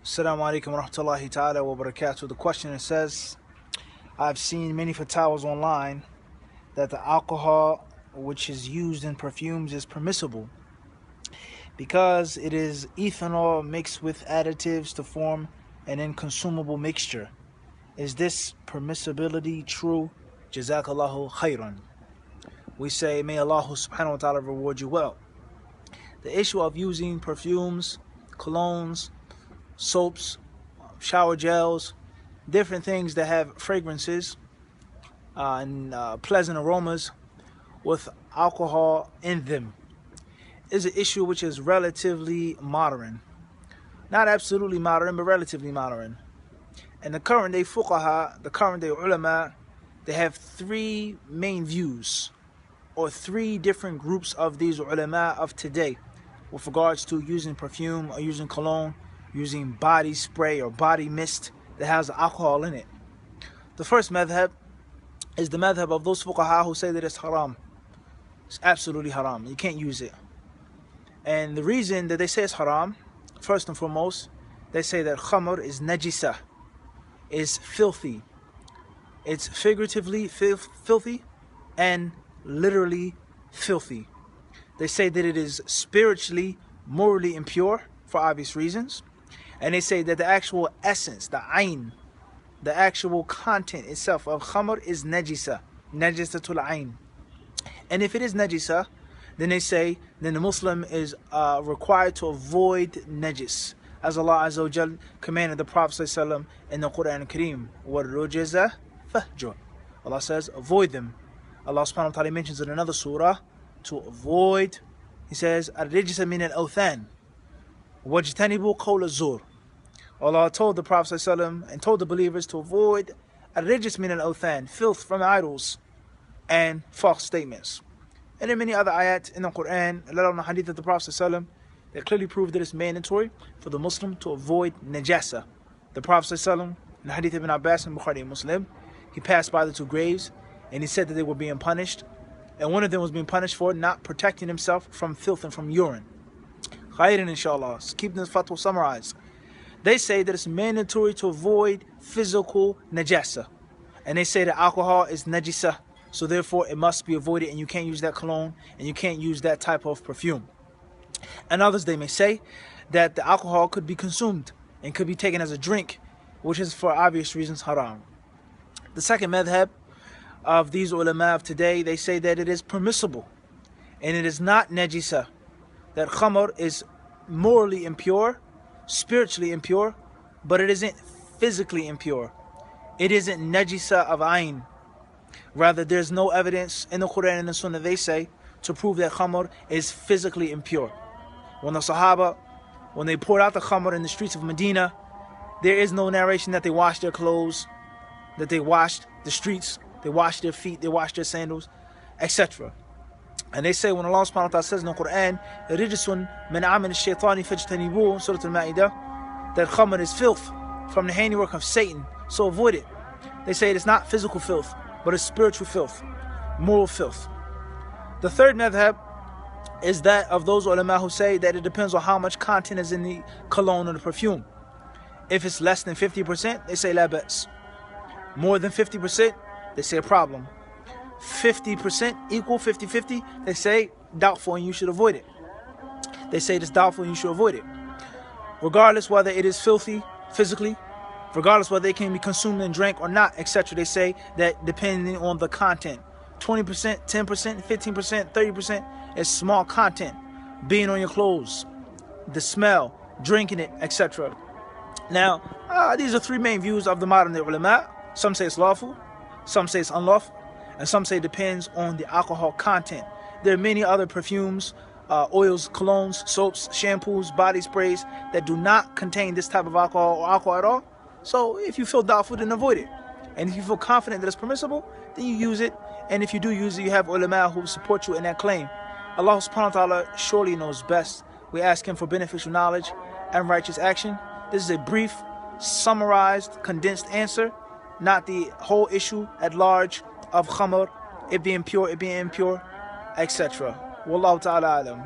Assalamu alaikum wa rahmatullahi ta'ala wa barakatuh. The question says, I've seen many fatwas online that the alcohol which is used in perfumes is permissible because it is ethanol mixed with additives to form an inconsumable mixture. Is this permissibility true? Jazakallahu khairan. We say, may Allah subhanahu wa ta'ala reward you well. The issue of using perfumes, colognes, soaps, shower gels, different things that have fragrances and pleasant aromas with alcohol in them is an issue which is relatively modern. Not absolutely modern, but relatively modern. And the current day fuqaha, the current day ulama, they have three main views, or three different groups of these ulama of today with regards to using perfume or using cologne, using body spray or body mist that has alcohol in it. The first madhab is the madhab of those fuqaha who say that it's haram. It's absolutely haram. You can't use it. And the reason that they say it's haram, first and foremost, they say that khamr is najisa, is filthy. It's figuratively filthy and literally filthy. They say that it is spiritually, morally impure for obvious reasons. And they say that the actual essence, the ayn, the actual content itself of khamr is najisa, najisatul ayn. And if it is najisa, then they say, then the Muslim is required to avoid najis, as Allah Azza wa Jal commanded the Prophet ﷺ in the Quran al-Kareem, وَالرُّجَزَ فَهْجُرْ. Allah says, avoid them. Allah subhanahu wa ta'ala mentions in another surah to avoid, He says, الرِّجْسَ مِنَ الْأَوْثَانِ وَاجْتَنِبُوا قَوْلَ الزُّورِ. Allah told the Prophet ﷺ and told the believers to avoid الرِّجْسَ مِنَ الْأَوْثَانِ, filth from idols and false statements. And there are many other ayat in the Quran, let alone the hadith of the Prophet ﷺ, that clearly prove that it's mandatory for the Muslim to avoid najasa. The Prophet ﷺ, in the hadith of Ibn Abbas and Bukhari and Muslim, he passed by the two graves and he said that they were being punished. And one of them was being punished for not protecting himself from filth and from urine. Khairan inshallah. Keep this fatwa summarized. They say that it's mandatory to avoid physical najasa. And they say that alcohol is najisa. So therefore it must be avoided and you can't use that cologne and you can't use that type of perfume. And others, they may say that the alcohol could be consumed and could be taken as a drink, which is for obvious reasons haram. The second madhab of these ulama of today, they say that it is permissible and it is not najisa, that khamr is morally impure, spiritually impure, but it isn't physically impure. It isn't najisa of ayn. Rather, there's no evidence in the Quran and the Sunnah, they say, to prove that khamr is physically impure. When the Sahaba, when they poured out the khamr in the streets of Medina, there is no narration that they washed their clothes, that they washed the streets, they washed their feet, they washed their sandals, etc. And they say when Allah subhanahu wa ta'ala says in the Quran, رِجْسٌ مِنْ عَمَلِ الشَّيْطَانِ فَاجْتَنِبُوهُ, Surah Al-Ma'idah, that khamr is filth from the handiwork of Satan, so avoid it. They say it's not physical filth, but it's spiritual filth, moral filth. The third madhab is that of those ulama who say that it depends on how much content is in the cologne or the perfume. If it's less than 50%, they say la ba's. More than 50%, they say a problem. 50% equal 50-50, they say doubtful and you should avoid it. They say it's doubtful and you should avoid it. Regardless whether it is filthy physically, regardless whether it can be consumed and drank or not, etc. They say that depending on the content, 20%, 10%, 15%, 30% is small content being on your clothes, the smell, drinking it, etc. Now, these are three main views of the modern day ulama. Some say it's lawful, some say it's unlawful, and some say it depends on the alcohol content. There are many other perfumes, oils, colognes, soaps, shampoos, body sprays that do not contain this type of alcohol or alcohol at all. So if you feel doubtful, then avoid it. And if you feel confident that it's permissible, then you use it. And if you do use it, you have ulama who support you in that claim. Allah subhanahu wa ta'ala surely knows best. We ask Him for beneficial knowledge and righteous action. This is a brief, summarized, condensed answer, not the whole issue at large of khamr, it being pure, it being impure, etc. Wallahu ta'ala alam.